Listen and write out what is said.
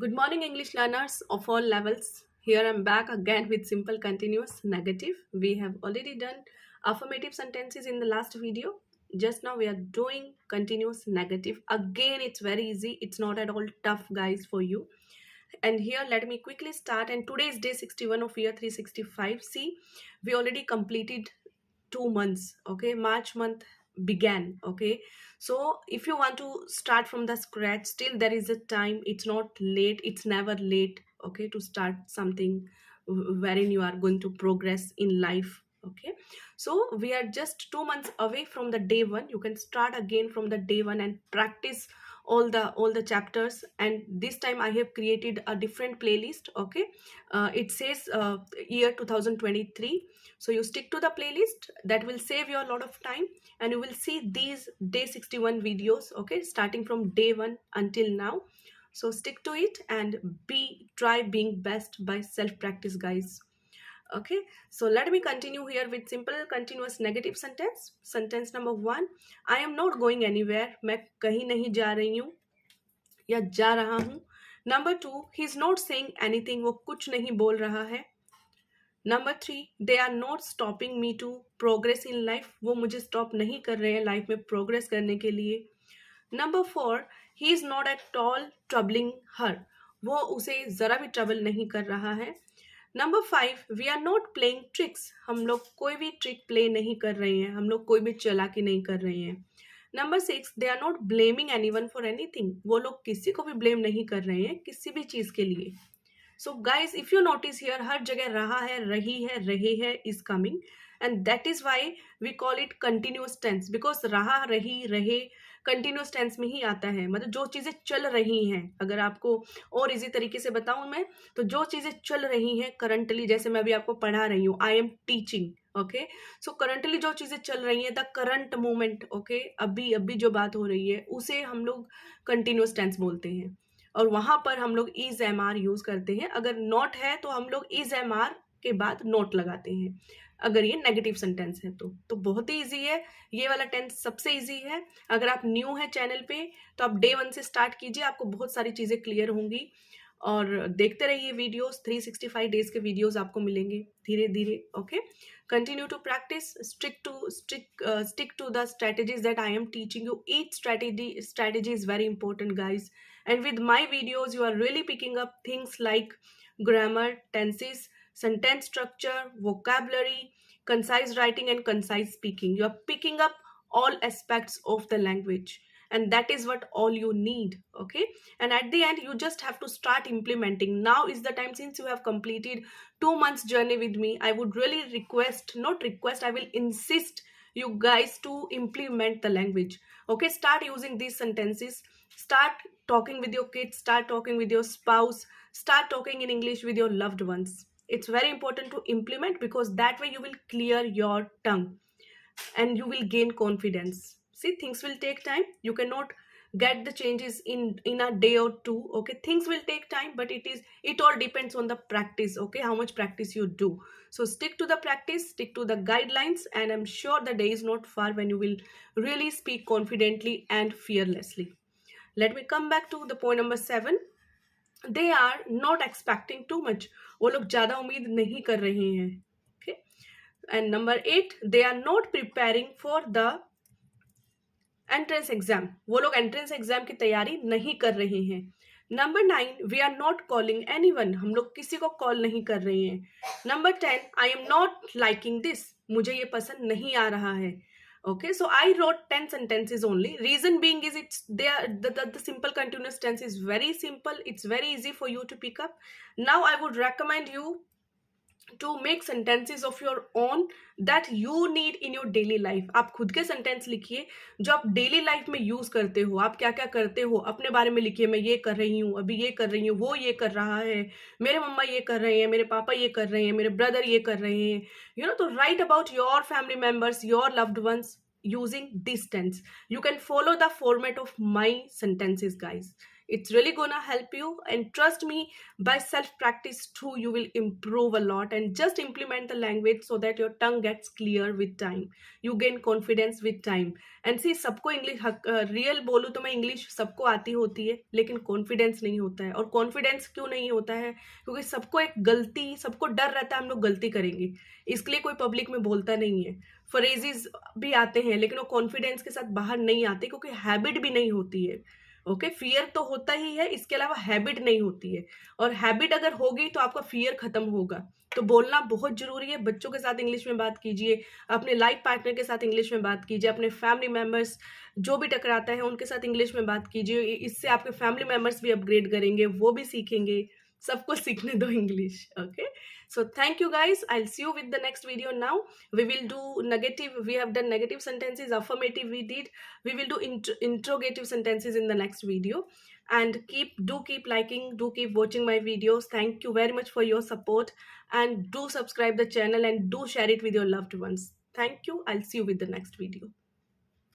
Good morning, English learners of all levels. Here I'm back again with simple continuous negative. We have already done affirmative sentences in the last video. Just now we are doing continuous negative. Again, it's very easy. It's not at all tough, guys, for you. And here, let me quickly start. And today is day 61 of year 365. See, we already completed 2 months. Okay, March month began. Okay, so if you want to start from the scratch, still there is a time. It's not late. It's never late. Okay, to start something wherein you are going to progress in life. Okay, so we are just 2 months away from the day one. You can start again from the day one and practice all the chapters. And this time I have created a different playlist. Okay, it says year 2023. So you stick to the playlist. That will save you a lot of time, and you will see these day 61 videos, okay, starting from day one until now. So stick to it and try being best by self practice, guys. Okay, so let me continue here with simple continuous negative sentence. Sentence number 1, I am not going anywhere. मैं कहीं नहीं जा रही हूँ या जा रहा हूँ. Number 2, he is not saying anything. वो कुछ नहीं बोल रहा है. Number 3, they are not stopping me to progress in life. वो मुझे stop नहीं कर रहे हैं लाइफ में progress करने के लिए. Number 4, he is not at all troubling her. वो उसे ज़रा भी trouble नहीं कर रहा है. Number 5, we are not playing tricks. हम लोग कोई भी trick play नहीं कर रहे हैं. हम लोग कोई भी चालाकी नहीं कर रहे हैं. Number 6, they are not blaming anyone for anything. वो लोग किसी को भी blame नहीं कर रहे हैं किसी भी चीज़ के लिए. So guys, if you notice here, हर जगह रहा है, रही है, रहे है is coming, and that is why we call it continuous tense, because रहा, रही, रहे continuous tense में ही आता है. मतलब जो चीज़ें चल रही हैं, अगर आपको और इजी तरीके से बताऊं मैं, तो जो चीज़ें चल रही हैं करंटली, जैसे मैं अभी आपको पढ़ा रही हूँ, I am teaching. Okay, so currently जो चीज़ें चल रही हैं, द करंट मोमेंट, ओके, अभी अभी जो बात हो रही है, उसे हम लोग कंटिन्यूस टेंस बोलते हैं. और वहां पर हम लोग इज एम आर यूज करते हैं. अगर नॉट है तो हम लोग इज एम आर के बाद नोट लगाते हैं, अगर ये नेगेटिव सेंटेंस है तो बहुत ही इजी है. ये वाला टेंस सबसे इजी है. अगर आप न्यू है चैनल पे तो आप डे 1 से स्टार्ट कीजिए, आपको बहुत सारी चीज़ें क्लियर होंगी. और देखते रहिए वीडियोस. 365 डेज के वीडियोस आपको मिलेंगे धीरे धीरे. Okay, continue to practice. Stick to the strategies that I am teaching you. Each strategy is very important, guys. And with my videos, you are really picking up things like grammar, tenses, sentence structure, vocabulary, concise writing, and concise speaking. You are picking up all aspects of the language, and that is what all you need. Okay, and at the end you just have to start implementing. Now is the time. Since you have completed 2 months journey with me, I would really request, not request, I will insist you guys to implement the language. Okay, start using these sentences. Start talking with your kids, start talking with your spouse, start talking in English with your loved ones. It's very important to implement, because that way you will clear your tongue and you will gain confidence. See, things will take time. You cannot get the changes in a day or two. Okay, things will take time, but it all depends on the practice. Okay, how much practice you do. So stick to the practice, stick to the guidelines, and I'm sure the day is not far when you will really speak confidently and fearlessly. Let me come back to the point number 7. They are not expecting too much. वो लोग ज़्यादा उम्मीद नहीं कर रहे हैं. Okay, and number 8, they are not preparing for the entrance exam. वो लोग एंट्रेंस एग्जाम की तैयारी नहीं कर रहे हैं. Number 9, we are not calling anyone. हम लोग किसी को कॉल नहीं कर रहे हैं. Number 10, I am not liking this. मुझे ये पसंद नहीं आ रहा है. Okay, so I wrote 10 sentences only. Reason being is the simple continuous tense is very simple. It's very easy for you to pick up. Now I would recommend you to make sentences of your own that you need in your daily life. आप खुद के sentence लिखिए जो आप daily life में use करते हो. आप क्या क्या करते हो अपने बारे में लिखिए. मैं ये कर रही हूँ, अभी ये कर रही हूँ, वो ये कर रहा है, मेरे मम्मा ये कर रहे हैं, मेरे पापा ये कर रहे हैं, मेरे ब्रदर ये कर रहे हैं. तो right about your family members, your loved ones, using this tense. You can follow the format of my sentences, guys. It's really gonna help you, and trust me, by self practice too you will improve a lot. And just implement the language so that your tongue gets clear with time. You gain confidence with time. And see सबको English real बोलूँ तो मैं English सबको आती होती है, लेकिन confidence नहीं होता है। और कॉन्फिडेंस क्यों नहीं होता है? क्योंकि सबको एक गलती, सबको डर रहता है हम लोग गलती करेंगे, इसके लिए कोई पब्लिक में बोलता नहीं है। फ्रेजेस भी आते हैं लेकिन वो कॉन्फिडेंस के साथ बाहर नहीं आते, क्योंकि हैबिट भी नहीं होती है। ओके, फियर तो होता ही है, इसके अलावा हैबिट नहीं होती है। और हैबिट अगर होगी तो आपका फियर खत्म होगा। तो बोलना बहुत जरूरी है। बच्चों के साथ इंग्लिश में बात कीजिए, अपने लाइफ पार्टनर के साथ इंग्लिश में बात कीजिए, अपने फैमिली मेम्बर्स जो भी टकराता है उनके साथ इंग्लिश में बात कीजिए। इससे आपके फैमिली मेम्बर्स भी अपग्रेड करेंगे, वो भी सीखेंगे। सबको सीखने दो English. Okay, so thank you guys, I'll see you with the next video. Now we will do negative, we have done negative sentences, affirmative we did, we will do interrogative sentences in the next video. And keep liking, do keep watching my videos. Thank you very much for your support, and do subscribe the channel and do share it with your loved ones. Thank you, I'll see you with the next video.